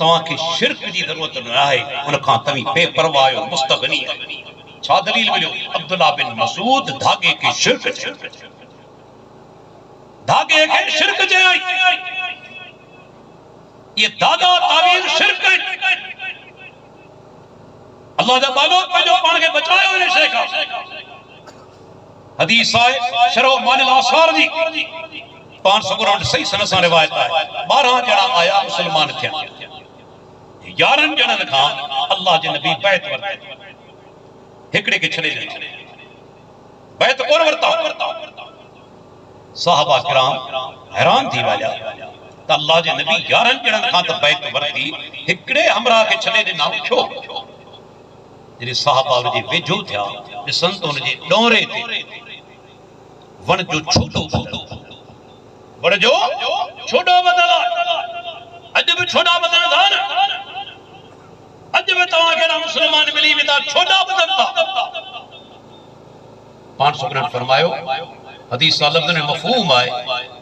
तवा के शिरक जी जरूरत न आहे, उन खां तवी बेपरवाह आहियो, मुस्तगनी आहियो। छा दलील मिलियो? अब्दुल्ला बिन मसूद धागे के शिरक, धागे के शिरक चई, ये धागा तावीज़ शिरक है। अल्लाह जा बानो पंहिंजो पाण खे बचायो इन शइ खां। हदीस आहे शरह मानिल आसार जी 500 सही सन सां रिवायत आहे, 12 ॼणा आया मुसलमान थिया, 11 ॼणनि खां अल्लाह जे नबी बैत वरती, हिकड़े खे छॾे ॾिनो, बैत कोन वरता। साहबा किराम हैरान थी विया त अल्लाह जे नबी 11 ॼणनि खां त बैत वरती, हिकड़े हमरा खे छॾे ॾिना छो? जॾहिं साहबा जे वेझो थिया ॾिसनि त हुनजे ॾोरे ते वण जो छोटो वण जो छोटो बदल, अॼु बि छोटा बदल था न, अॼु बि तव्हांखे मुसलमान मिली वेंदा छोटा बदल था। 500 मिनट फरमायो हदीस लफ्ज़ में मफ़हूम है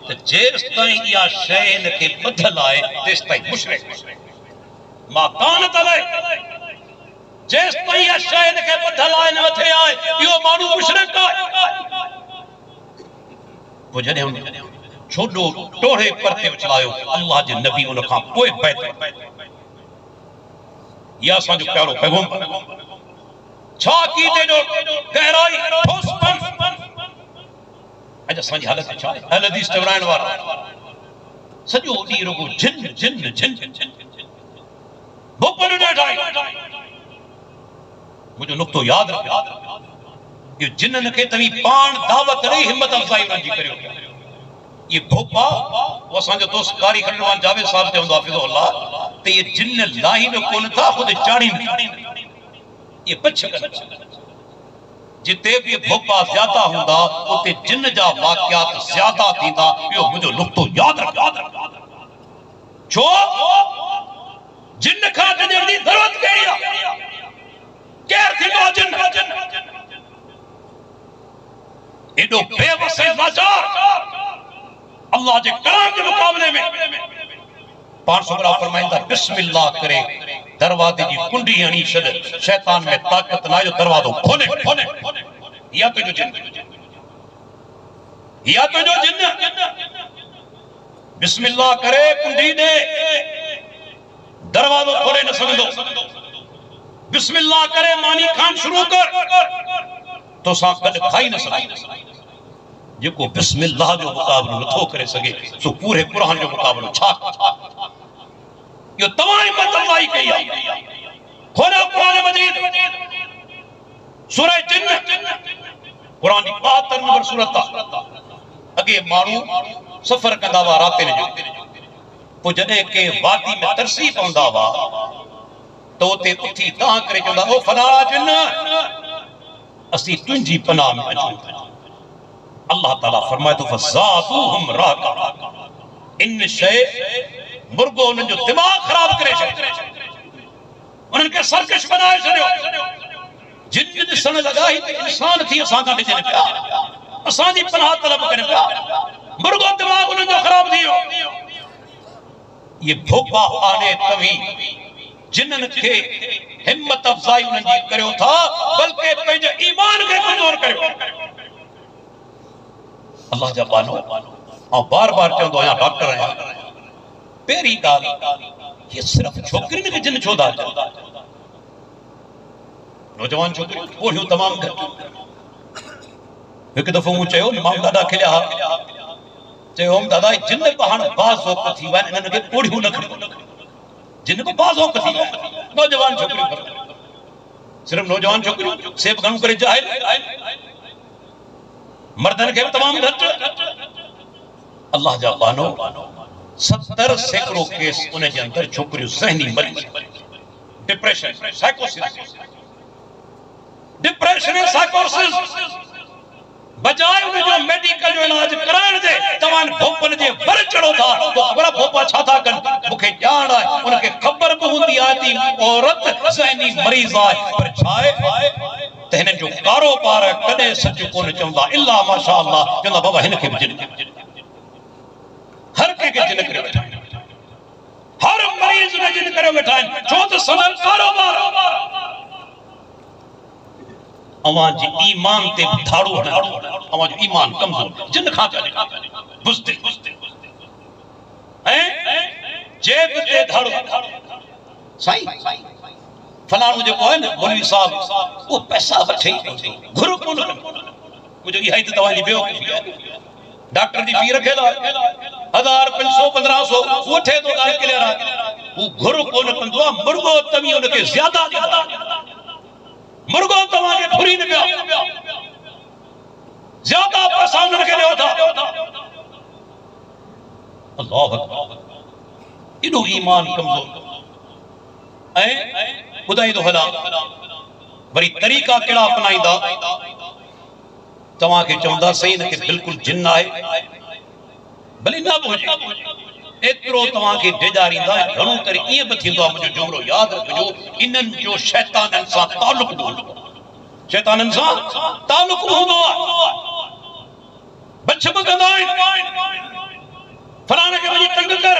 त जेस ताईं इहा शइ इन खे ॿधल आहे तेस ताईं मुशरिक मां कान तले, जेस ताईं इहा शइ इन खे ॿधल आहे न मथे आहे इहो माण्हू मुशरिक आहे। पोइ जॾहिं हुन छोडो टोड़े परते उछलायो अल्लाह जे नबी उन खां पोइ बैत, या असांजो प्यारो पैगंबर छा कीते जो गहराई ठोसपन, अॼु असांजी हालत छा आहे? अहल हदीस चवराइण वारा सॼो ॾींहुं रुगो जिन जिन जिन भोपल ॾेठाई। मुंहिंजो नुक्तो यादि रखो, इहो जिननि खे तव्हीं पाण दावत ॾेई हिम्मत अफ़ज़ाई उन्हनि जी करियो। ये भोपा वो असांजो दोस्त कारी खंडवान जावेद साहब चवंदो हाफ़िज़ुल्लाह त ये जिन लाही में कोन था ख़ुदि चाड़ी ये बच जिते भी भोपा ज्यादा हुंदा उते जिन जा वाक़यात ज्यादा थींदा। इहो मुंहिंजो नुक्तो यादि रखो, छो जिन खां गजण जी ज़रूरत कहिड़ी आहे? केर थींदो जिन? एडो बेवस लाचार अल्लाह के कलाम के मुकाबले में 500 फरमाइंदा बिस्मिल्लाह करे दरवाजे की कुंडी हणी छद शैतान में ताकत ना जो दरवाजो खोले या तो जो जिन बिस्मिल्लाह करे कुंडी दे दरवाजो खोले न सकदो बिस्मिल्लाह करे मानी खान शुरू कर तो सा कद खाई न सके जेको बिस्मिल्लाह जो मुकाबलो नथो करे सके सो पूरे कुरान जो मुकाबलो छा यो तमाम मतलाई कई खोलो कुरान मजीद सूरह जिन्न कुरान की 72 नंबर सूरत अगे मानू सफर कंदा वा रात जो तो जदे के वादी में तरसी पौंदा वा तो ते उठी ता करे चंदा ओ फला जिन्न असी तुंजी पनाह में अचूं अल्लाह ताला फरमाए तो फज़ादूहुम राका इन शय मुर्गो उन जो दिमाग खराब करे छे उनन के सरकश बनाए छयो जिन दिसण लगा ही इंसान थी असा का डिजन पिया असा जी पनाह तलब करे पिया मुर्गो दिमाग उन जो खराब थियो ये भोपा आने तवी जिनन के हिम्मत अफजाई उन जी करियो था बल्कि पंहिंजे ईमान के कमजोर करियो अल्लाह जा बानो और बार-बार चंदो या डॉक्टर है पेरी गाल ये सिर्फ छोकरी के जिन छोदा नौजवान छोकरी ओढ़ियो तमाम घट एक दफो मु चयो इमाम दादा खिलिया चयो हम दादा जिन पहाड़ बाज होक थी वन इनन के ओढ़ियो न खड़ी जिन को बाज होक थी नौजवान छोकरी सिर्फ नौजवान छोकरी सेब गन करे जाहिल मर्दन के तमाम घट अल्लाह जा बानो 70 सैकड़ों केस उन जे अंदर छोकरियों ज़हनी मरीज डिप्रेशन साइकोसिस बजाय उन जो मेडिकल जो इलाज कराने दे तवान भोपन जे वर चढ़ो था तो खबर भोपा छा था कन मुखे जान है उनके खबर भी हुंदी आती औरत ज़हनी मरीज है पर छाए तहने जो कारोबार कदे सच कोन चंदा इल्ला माशाअल्लाह चंदा बाबा हिन के जिन हर के जिन करे बैठा हर मरीज ने जिन करे बैठा छो तो सनल कारोबार अवां जी ईमान ते धाड़ो न अवां जो ईमान कमजोर जिन खा चले बुझते हैं जेब ते धाड़ो साईं फलाणो जो है ना मौलवी साहब वो पैसा वठे घुर कोन मुझे इहा ही दवा जी बेवकूफी है डॉक्टर दी फी रखेला 1000 500 1500 वठे तो गाल क्लियर है वो घुर कोन कंदो मुर्गो तवी उनके ज्यादा देता मुर्गो तवा के फुरी न पिया ज्यादा पैसा उनके ले होता अल्लाह अकबर इनो ईमान कमजोर ऐ बुधाई तो हला वरी तरीका केड़ा अपनाइंदा तवा के चौंदा सही न के बिल्कुल जिन्न है भले ना बुझे एतरो तवा के डेजारींदा घणो करे ई बथिंदो मुझे जुमरो याद रखजो इनन जो शैतानन सा ताल्लुक दो शैतानन सा ताल्लुक होंदो बच्चे बगदाइन फलाने के वजी तंग कर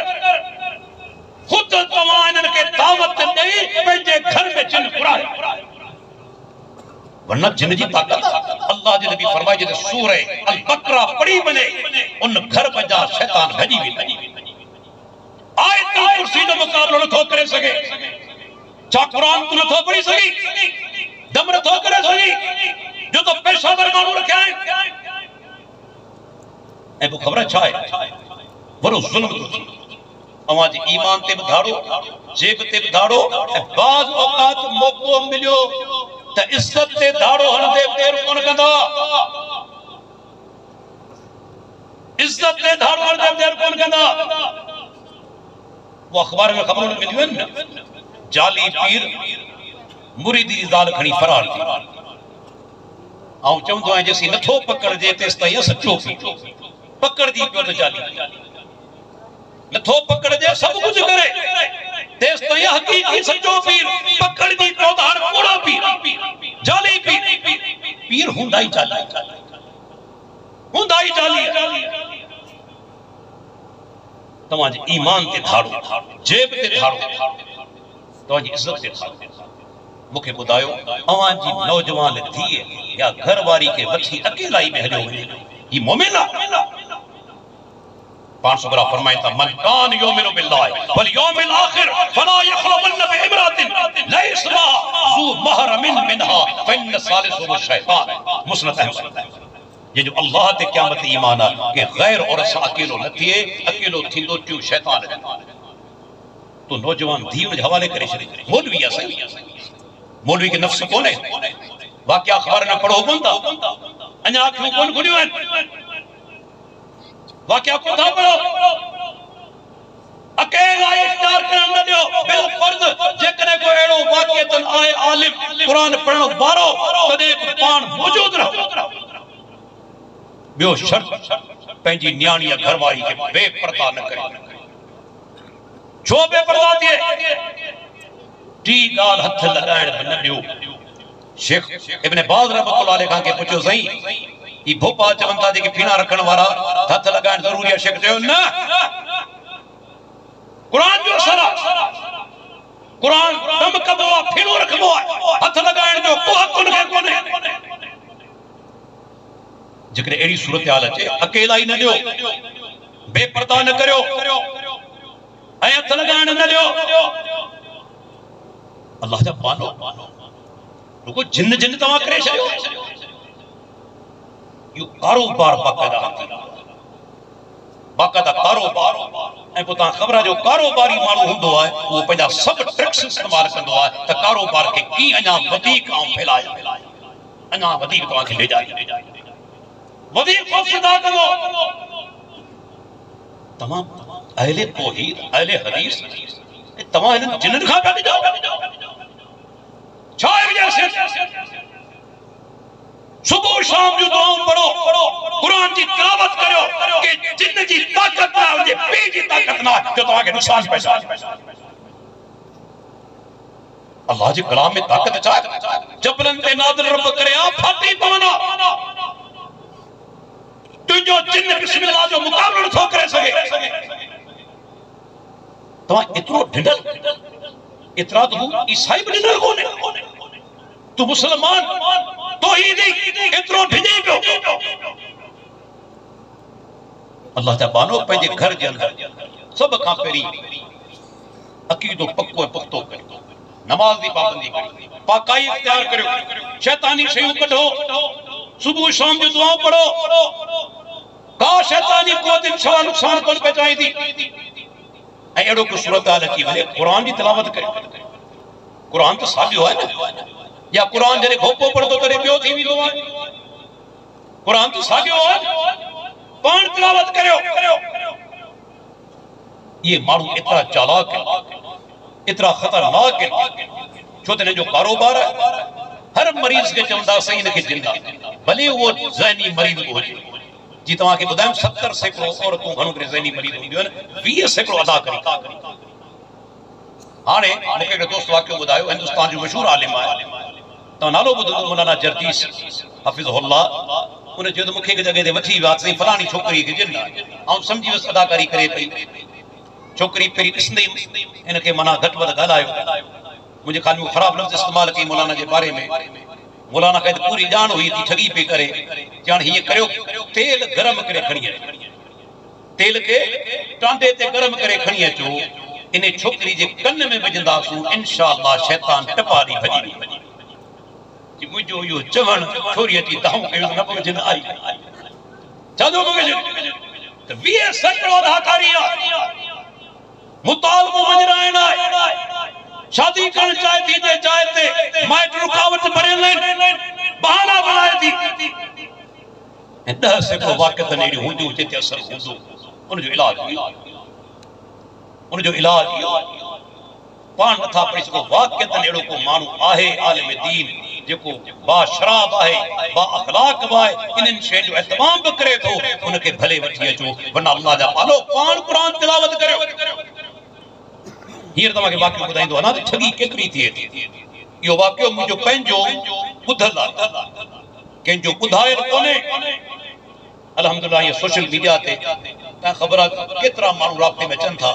खुद तवान के दावत नहीं पंहिंजे घर में जिन पुराए वरना जिन जी ताकत अल्लाह जी नबी फरमाए जे सूरह अल बकरा पढ़ी बने उन घर बजा शैतान भजी वे आयत कुर्सी नो मुकाबलो न थो करे सके चा कुरान तू न थो पढ़ी सकी दम न थो करे सकी जो तो पेशावर मानू रखे हैं ए वो खबर छा है वरो जुल्म अवां जी ईमान ते बधाड़ो जेब ते बधाड़ो बाज औकात मौको मिलियो त इज्जत ते धाड़ो हणदे देर कोन कंदा इज्जत ते धाड़ो हणदे देर कोन कंदा वो अखबार में खबर मिलियो न जाली पीर मुरीदी ज़ाल खणी फरार थी आऊं चवंदो आहियां जेसी नथो पकड़ जे तेस ताईं सच्चो पकड़ दी पियो त जाली नथो पकड़ जे सब कुछ करे तेस तो ये हकीकी सच्चो पीर पकड़ दी तो हर कोड़ा पीर जाली पीर पीर हुंदा ही जाली हुंदाई जाली तवाजी ईमान ते धाड़ो, जेब ते धाड़ो, तवाजी इज्जत ते धाड़ो। मुखे बुधायो अवां जी नौजवान थी या घरवारी के वठी अकेला ही में हलियो वञे, ये मोमिन आहे? पान सुबरा फरमाइता मन कान युमिनु बिल्लाहि वल यौमिल आखिर फला यखलवन बिइमरातिन लैसा ज़ू महरमिन मिनहा फइन सालिसु शैतान। मुस्नद अहमद। ये जो अल्लाह ते क़यामत ईमान आ के गैर औरत से अकेलो न थिए, अकेलो थींदो त्यो शैतान। तो नौजवान धी उन हवाले करे छे। मौलवी आ सही, मौलवी के नफ्स कोने वाकया अखबार में पढ़ो कोन था, अञा अखियूं कोन खुलियूं आहिनि, वाकया को था पढ़ो। अकेला इख्तियार करण न दियो बिल फर्ज। जेकरे को एड़ो वाकयतन आए आलिम कुरान पढ़ण वारो तदे पान मौजूद रहो। बियो शर्त पंहिंजी न्याणी या घरवारी के बेपर्दा न करे। छो बेपर्दा थिए? टी गाल हथ लगाइण न दियो। शेख इब्न बाज रहमतुल्लाह अलैहि खां के पुछो सही ई भोपाल चवन था जेके फीना रखण वारा हथ लगाइण जरूरी है? शेख चयो न, कुरान जो सरा, कुरान दम कबो आ, फीनो रखबो आ, हथ लगाइण जो को हक उनके कोने। जेकरे एड़ी सूरत हाल अचे अकेला ही न दियो, बेपर्दा न करियो ऐं हथ लगाइण न दियो। अल्लाह जा पानो रुको जिन जिन तवा करे छयो। यो कारोबार बाकायदा कारोबार ऐं पोइ तव्हां ख़बर आहे जो कारोबारी माण्हू हूंदो आहे उहो पंहिंजा सभु ट्रिक्स इस्तेमाल कंदो आहे त कारोबार खे कीअं अञा वधीक फैलाए, अञा वधीक तव्हांखे ले जाए, वधीक ख़ौफ़ज़दा कंदो। तमाम अहले तौहीद, अहले हदीस तव्हां हिननि जिन्हनि खां पिया ॾिजो छा आहे? सुबह शाम जो दुआऊं पढ़ो, कुरान जी तिलावत करो कि जिन जी ताकत ना हुजे, पी जी ताकत ना जो तव्हांखे नुक़सान पहुचाए। अल्लाह जे कलाम में ताकत छा आहे? जबरन ते नाज़िल रब करे आ फाटी पवना। तुंहिंजो जिन बिस्मिल्लाह जो मुक़ाबलो नथो करे सघे। तव्हां एतिरो ढिंढल, एतिरा तो ईसाई भी ढिंढल कोने, तू मुसलमान तौहीदी एतिरो ढिंढे पियो। अल्लाह जा बानो पंहिंजे घर जे अंदर सब खां पहिरीं अकीदो पक्को पुख्तो करियो, नमाज दी पाबंदी करियो, पाकाई इख्तियार करियो, शैतानी शयूं कढो, सुबह शाम जो दुआऊं पढ़ो। का शैतानी को दिन छा नुक़सान कोन पहुचाईंदी। ऐं अहिड़ो को सूरत हाल अची वञे कुरान जी तिलावत करे। कुरान तो साॻियो आहे न, या कुरान जॾहिं घोपो पढ़ंदो तॾहिं ॿियो थी वेंदो आहे। कुरान तो साॻियो आहे, पाण तिलावत करियो। ये माण्हू एतिरा चालाक आहिनि, एतिरा ख़तरनाक आहिनि, छो त हिन जो कारोबार आहे। हर मरीज़ खे चवंदा साईं हिनखे जिन आहे, भले उहो ज़हनी मरीज़ बि हुजे। जी तव्हांखे ॿुधायूं 70% औरतूं घणो करे ज़हनी मरीज़ हूंदियूं आहिनि, 20% अदा करी। हाणे मूंखे हिकिड़ो दोस्त वाक़ियो ॿुधायो, हिंदुस्तान जो मशहूरु आलिम आहे, तव्हां नालो ॿुधो मौलाना जरदीस हफ़िज़हुल्लाह। उन चयो त मूंखे हिकु जॻह ते वठी विया साईं फलाणी छोकिरी खे जिन आहे, ऐं सम्झी वियुसि अदाकारी करे पई। छोकिरी पहिरीं ॾिसंदे हिनखे माना घटि वधि ॻाल्हायो, मुंहिंजे ख़्याल में ख़राब लफ़्ज़ इस्तेमाल कई मौलाना जे बारे में। मौलाना खे पूरी ॼाण हुई थी ठगी पे करे, ॼाण हीअं करियो तेल गरम करे खणी अचो, तेल खे टांडे ते गरम करे खणी अचो, इन छोकिरी जे कन में विझंदासूं, इंशाअल्लाह शैतान टपा ॾी भॼी वेंदी। मुंहिंजो इहो चवण छोरी अची दाऊं कयो न पोइ जिन आई छा थो मूंखे त 20% अदाकारी आहे, मुतालबो वञराइण आहे। शादी करण चाहे थी जे चाहे ते माइट रुकावट भरियल आहिनि, बहाना बनाए थी। ऐं 10% वाक़िअतनि अहिड़ियूं हूंदियूं जिते असर हूंदो, उनजो इलाज इहो पाण नथा पढ़ी सघो। वाक़िअतनि अहिड़ो को माण्हू आहे आलिम दीन जेको बा शराब आहे, बा अखलाक आहे, इन्हनि शयुनि जो एहतमाम बि करे थो, उनखे भले वठी अचो, वरना अल्लाह जा पालो पाण क़ुरान तिलावत करियो। हींअर तव्हांखे वाक़ियो ॿुधाईंदो अञा त ठगी केतिरी थिए थी। इहो वाक़ियो मुंहिंजो पंहिंजो ॿुधल आहे, कंहिंजो ॿुधायल कोन्हे। अल्हम्दुलिल्लाह ये सोशल मीडिया ते ता खबर केतरा मानू राब्ते में अचन था।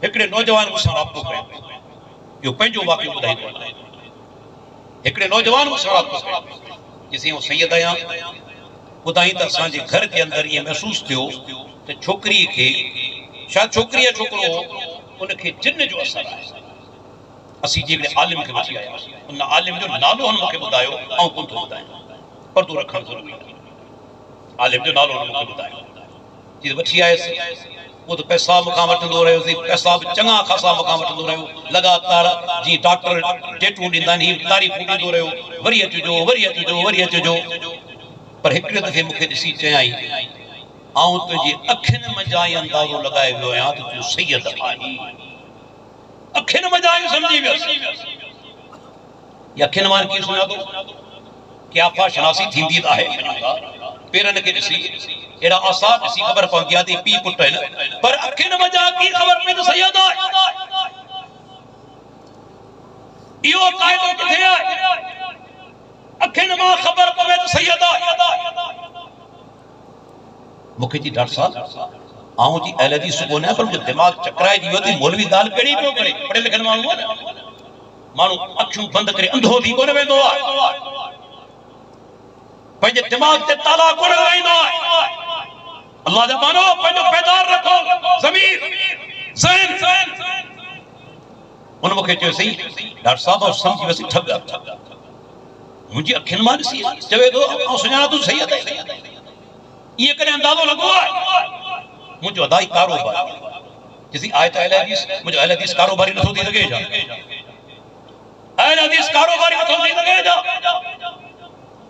एकड़े नौजवान मुसा राब्तो कयो, यो पंजो वाक़ियो ॿुधाई थो। एकड़े नौजवान मुसा राब्तो कयो जिसे वो सैयद आया ॿुधाई त असांजे घर के अंदर ये महसूस थियो त छोकरी के शायद छोकरी या छोकरो उनके जिन्न जो असर है। असी जेकॾहिं आलिम के वठी आया उन आलिम जो नालो हुन मूंखे ॿुधायो ऐं कोन थो ॿुधायां, पर्दो रखणु ज़रूरी आहे। आलिम जो नालो हुन मूंखे ॿुधायो जी वठी आयसि, वो तो पैसा मूंखां वठंदो रहियोसीं, पैसा बि चङा ख़ासा मूंखां वठंदो रहियो, लगातार जी डॉक्टर टेटू ॾींदा आहिनि हीअ तारीफ़ ॾींदो रहियो, वरी अचिजो वरी अचिजो वरी अचिजो। पर हिकिड़े दफ़े मूंखे ॾिसी चयाई आऊं तुंहिंजी अखियुनि मंझां ई अंदाज़ो लॻाए वियो आहियां त तूं सैयद आहीं। अखियुनि मंझां ई सम्झी वियुसि। या अखियुनि मां कीअं सुञातो क़याफ़ा शनासी थींदी त आहे पेरनि खे ॾिसी एड़ा आसार ॾिसी ख़बर पवंदी आहे त पीउ पुट आहिनि, पर अखियुनि मंझां की ख़बर पई त सैयद आहे। इहो क़ाइदो किथे आहे? अखियुनि मां ख़बर पवे त सैयद आहे। मूंखे जी डॉक्टर साहब आऊं जी अहल हदीस कोन्हे, पर मुंहिंजो दिमाग़ चकराइजी वियो त मौलवी ॻाल्हि कहिड़ी पियो करे। पढ़ियल लिखियल माण्हू आहे न, माण्हू अखियूं बंदि करे अंधो थी कोन वेंदो आहे, पंहिंजे दिमाग़ ते ताला कोन लॻाईंदो आहे। अल्लाह जा मानो पंहिंजो बेदार रखो ज़मीर ज़हन। उन मूंखे चयो सही डॉक्टर साहब सम्झी वियुसि ठॻ। मुंहिंजी अखियुनि मां ॾिसी चवे थो ऐं सुञाणा तूं सैयद आहे। ये कने अंदाजो लगो है मुझे अदाई कारोबार किसी आयत अहले हदीस मुझे अहले हदीस कारोबारी न थी लगे जा, अहले हदीस कारोबारी न थी लगे जा।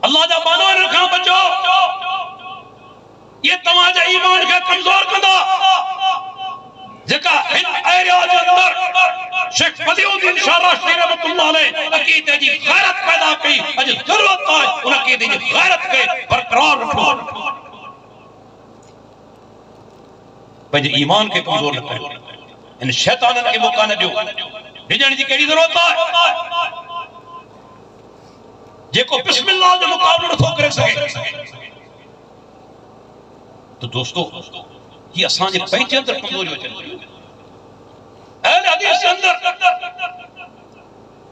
अल्लाह जा मानो रखा बचो, ये तमाजा ईमान के कमजोर कंदा जेका इन एरिया जे अंदर शेख फलीउद्दीन शाह राशदी रहमतुल्लाह अलैह अकीदे जी गैरत पैदा कई। अज जरूरत है उन अकीदे जी गैरत के बरकरार रखो, पंहिंजे ईमान के कमजोर न कयो, इन शैताननि के मौका न ॾियो। डिॼण जी कहिड़ी ज़रूरत आहे? जेको बिस्मिल्लाह जो मुक़ाबिलो नथो करे सघे। तो दोस्तों ये असांजे पंहिंजे अंदर कमजोरियूं अचनि थियूं। अहले हदीस जे अंदर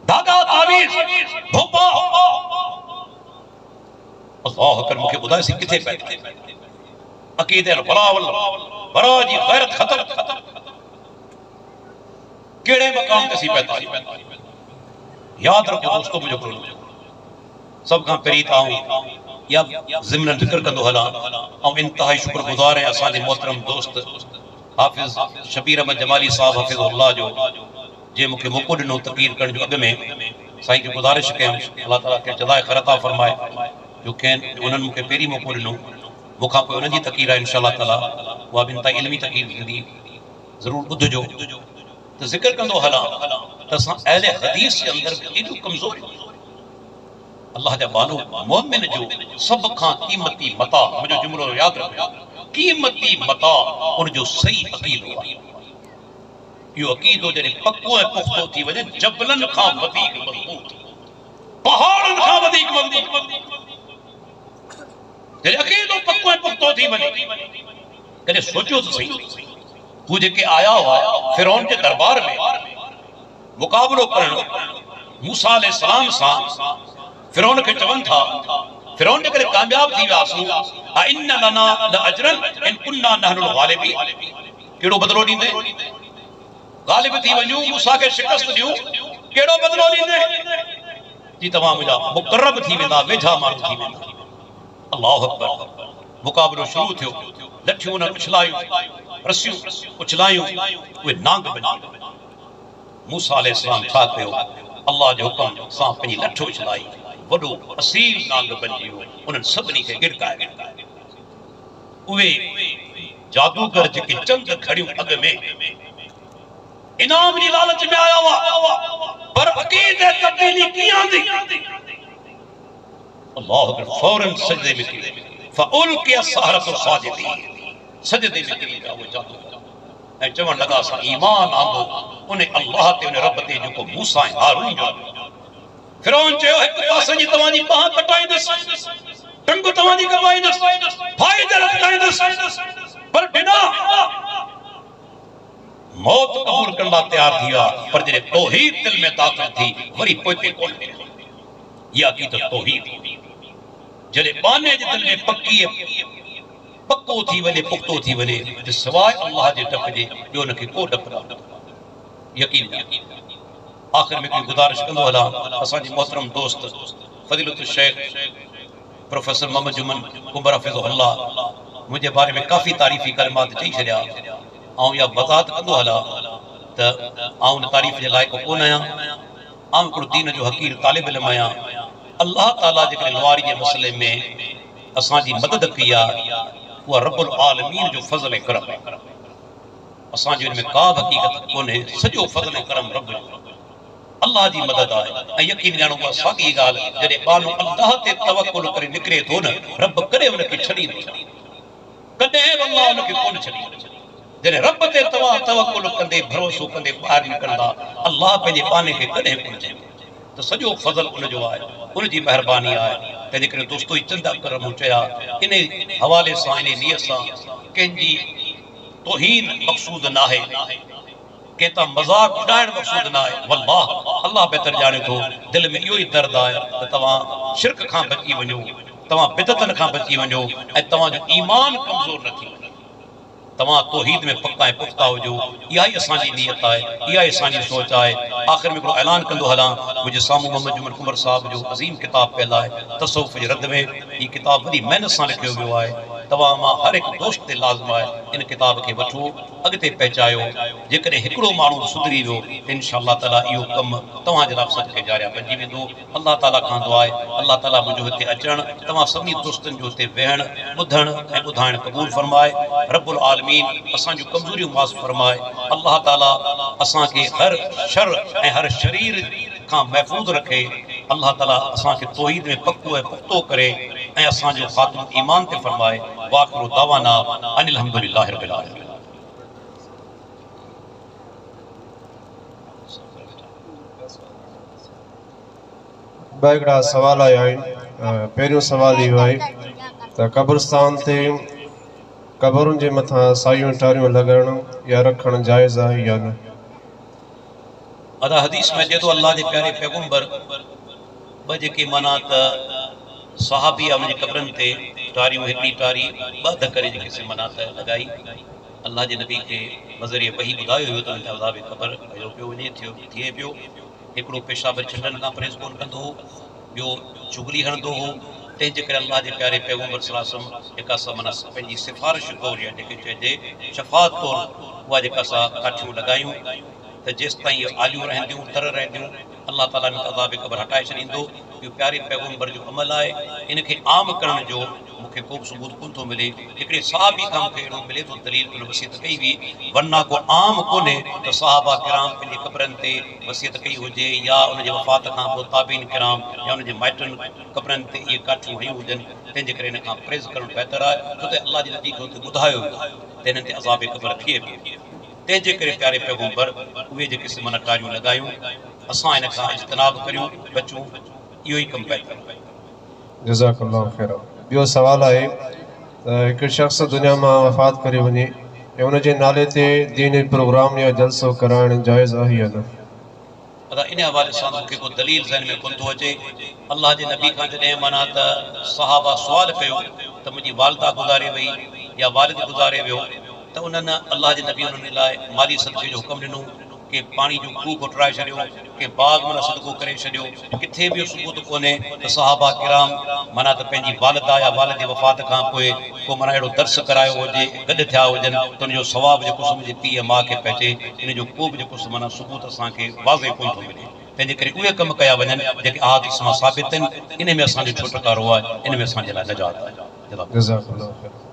धागा तावीज़ भोपा अल्लाह अकबर मूंखे ॿुधाइसी किथे पए अकीदे बरावल बरा जी गैरत खत्म केड़े मकाम ते सी पैदा। याद रखो दोस्तों मुझे बोलो सब का पहिरीं ताऊं या ज़िमन ज़िक्र कंदो हला और इंतहाई शुक्रगुज़ार है असांजे मोहतरम दोस्त हाफिज़ शबीर अहमद जमाली साहब हफ़िज़ुल्लाह जो जे मूंखे मौक़ो ॾिनो तक़रीर करण जो। अॻ में साईं खे गुज़ारिश कयमि अल्लाह ताला खे जज़ाए ख़ैर अता फरमाए जो कंहिं उन्हनि मूंखे पहिरीं मौक़ो ॾिनो, मूंखां पोइ उन्हनि जी तक़रीर आहे इंशाअल्लाह ताला उहा बि इंतहाई इल्मी तक़रीर थींदी, ज़रूरु ॿुधिजो। त ज़िक्र कंदो हला त असां अहले हदीस जे अंदर बि एॾियूं कमज़ोरियूं। अल्लाह जा बानो मोमिन जो सब खां कीमती मता, मुझे जुमलो याद रखो, कीमती मता उन जो सही अकीदो आहे। यो अकीदो जने पक्को ऐं पुख्तो थी वने जबलन खां वधीक मज़बूत, पहाड़न खां वधीक मज़बूत। जने अकीदो पक्को ऐं पुख्तो थी वने कदे सोचो तो सही हू जेके आया हुआ फिरौन के दरबार में मुकाबलो करण मूसा अलैहि सलाम सां फिरौन के चवन था, फिरौन ने करे कामयाब थी व्यासू आ इन्ना लना लअजरन इन कुन्ना नहनुल गालिबीन। केड़ो बदलो दींदे? गालिब थी वञू मूसा के शिकस्त दियो, केड़ो बदलो दींदे? जी तमाम मुजा मुकर्रब थी वेंदा, वेझा माण्हू थी वेंदा। अल्लाहु अकबर। मुकाबलो शुरू थियो, लठियूं न उछलायूं, रस्सियूं उछलायूं, वे नांग बनी। मूसा अलैहि सलाम छा कयो? अल्लाह जो हुक्म सां पंहिंजी लठ उछलाई, वडो असील नांग बनी वियो, उन्हनि सभिनी खे गिड़काए। उहे जादूगर जेके चंद खड़ियूं अॻ में इनाम जी लालच में आया हुआ, पर अकीदे तब्दीली कीअं आंदी? अल्लाह अकबर। फौरन सजदे में गिरे, फउल्किया सहरतु साजिदीन, सजदे में गिरी विया वो जादूगर ऐं चवण लगा असां ईमान आंदो उन अल्लाह ते उन रब ते जेको मूसा ऐं हारून जो। फिरौन चयो हिकु पासे जी तव्हांजी बाह कटाईंदुसि, टंग तवानी कमाईंदस भाई दरत काईंदस पर बिना मौत कबूल करना तैयार थिया पर जरे तौहीद दिल में दाखिल थी वरी पोते कोन या की तो तौहीद जरे बाने जे दिल में पक्की पक्को थी वने पुख्तो थी वने ते सवाए अल्लाह जे डप जे ॿियो न के को डप यकीन आखिर में कोई गुजारिश कंदो हला असां जी मोहतरम दोस्त फजीलत शेख प्रोफेसर मोहम्मद जुमन कुंबर हफिज़हुल्लाह मुझे बारे में काफी तारीफी कलमात चई छड़िया आऊं या वज़ाहत कंदो हला त आऊं न तारीफ जे लायक कोन आहियां आऊं हिकिड़ो दीन जो हकीर तालिब इल्म आहियां अल्लाह ताला जे लवारी जे मसले में असांजी मदद कई आहे उहा रब्बुल आलमीन जो फज़ल ऐं करम असांजो इन में का बि हक़ीक़त कोन्हे सॼो फज़ल ऐं करम रब जो अल्लाह जी मदद आहे ऐं यकीन ॼाणो उहा साॻी ॻाल्हि जॾहिं बानो अल्लाह ते तवक्कुल करे निकिरे थो न रब कॾहिं उनखे छॾींदो कॾहिं बि अल्लाह उनखे कोन छॾींदो जॾहिं रब ते तव्हां तवक्कुल कंदे भरोसो कंदे ॿाहिरि निकिरंदा अल्लाह पंहिंजे पाने खे कॾहिं कोन चईंदो त सॼो फज़ल उनजो आहे उनजी महिरबानी आहे तंहिंजे करे दोस्तो ई चंद अकर मूं चया इन हवाले सां इन नियत सां कंहिंजी तौहीन मक़सूद न आहे केता मजाक उड़ाइण मक़सूद न आहे वल्लाह अल्लाह बेहतर ॼाणे थो दिल में इहो ई दर्द आहे त तव्हां शिरक खां बची वञो तव्हां बिदतन खां बची वञो ऐं तव्हांजो ईमान कमज़ोर न थी वञे तव्हां तौहीद में पक्का ऐं पुख्ता हुजो इहा ई असांजी नियत आहे इहा ई असांजी सोच आहे आख़िर में हिकिड़ो ऐलान कंदो हलां मुंहिंजे साम्हूं मोहम्मद जुमन कुंवर साहिब जो अज़ीम किताब पियल आहे तसव्वुफ़ जे रद में हीअ किताब वॾी महिनत सां लिखियो वियो आहे तव्हां मां हर हिकु दोस्त ते लाज़िम आहे इन किताब खे वठो अॻिते पहुचायो जेकॾहिं हिकिड़ो माण्हू सुधरी वियो इंशाअल्लाह ताला इहो कमु तव्हांजे लाइ सदके जारिया बणिजी वेंदो अल्लाह ताला खां दुआ आहे अल्लाह ताला मुंहिंजो हिते अचणु तव्हां सभिनी दोस्तनि जो हिते वेहणु ॿुधणु ऐं ॿुधाइणु क़बूल फरमाए रब्बुल आलमीन असांजूं कमज़ोरियूं माफ़ फरमाए अल्लाह ताला असांखे हर शर ऐं हर शरीर खां महफ़ूज़ रखे अल्लाह ताला असांखे तौहीद में पक्को ऐं पुख्तो करे ऐं असांजो ख़ात्मो ईमान ते फरमाए वाखिरु दावाना अनिल हम्दुलिल्लाहि रब्बिल आलमीन हिकिड़ा सवाल आया आहिनि पहिरियों सवाल इहो आहे त कब्रस्तान ते कबरुनि जे मथां सायूं टारियूं लॻाइण या रखणु जाइज़ आहे या न अदा हदीस में अचे थो अल्लाह जे प्यारे पैगंबर ॿ जेके माना त सहाबी आहे उनजी कबरनि ते टारियूं हिकिड़ी टारी ॿ अध करे जेके से माना त लॻाई अल्लाह जे नबी खे नज़रिए वही ॿुधायो हुयो त उन अज़ाब क़बर अहिड़ो पियो वञे थिए पियो हिकिड़ो पेशाब छॾण खां परहेज़ कोन कंदो हो ॿियो चुगली हणंदो हो तंहिंजे करे अल्लाह जे प्यारे पैगंबर सल्लल्लाहु अलैहि वसल्लम जेका असां माना पंहिंजी सिफ़ारिश तौरु या जेके चइजे शफ़ाअत तौरु उहा जेका असां काठियूं लॻायूं त जेसि ताईं आलियूं रहंदियूं तर रहंदियूं अल्लाह ताला इन अज़ाब क़बर हटाए छॾींदो इहो प्यारे पैगंबर जो अमल आहे इनखे आम करण जो मूंखे को बि सबूत कोन थो मिले हिकिड़े सहाबी खां मूंखे अहिड़ो मिले थो दलील उन वसियत कई हुई वरना को आम कोन्हे त सहाबा किराम पंहिंजी क़बरनि ते वसियत कई हुजे या उनजे वफ़ात खां पोइ ताबीन किराम या उनजे माइटनि क़बरनि ते इहे काठियूं हयूं हुजनि तंहिंजे करे इन खां परहेज़ करणु बहितर आहे छो त अल्लाह जे नबी खे हुते ॿुधायो वियो त हिननि ते अज़ाब क़बर थिए पई तंहिंजे करे प्यारे पैगंबर उहे जेके सिमन टारियूं लॻायूं असां इन खां इज्तनाब करियूं बचूं इहो ई कमु बहितर जज़ाकल्लाहु खैर ॿियो सवाल आहे त हिकु शख़्स दुनिया मां वफ़ात करे वञे ऐं उनजे नाले ते दीनी प्रोग्राम या जलसो कराइण जाइज़ आहे या न अदा इन हवाले सां मूंखे को दलील ज़हन में कोन थो अचे अल्लाह जे नबी खां जॾहिं माना त सहाबा सुवाल कयो त मुंहिंजी वालिदा गुज़ारे वई या वालिद गुज़ारे वियो त उन्हनि अल्लाह जे नबी उन्हनि लाइ माली सदक़े जो हुकुम ॾिनो के पाणी जो खूह कोटराए छॾियो के बाग माना सदको करे छॾियो किथे बि सबूत कोन्हे त सहाबा किराम माना त पंहिंजी वालिदा या वालिद जी वफ़ात खां पोइ को माना अहिड़ो दर्स करायो हुजे गॾु थिया हुजनि त उनजो सवाबु जेको मुंहिंजे पीउ माउ खे पइजे इन जो को बि जेको माना सबूत असांखे वाज़े कोन थो मिले तंहिंजे करे उहे कम कया वञनि जेके अहादीस मां साबित आहिनि इन में असांजो छुटकारो आहे इन में असांजे लाइ निजात आहे।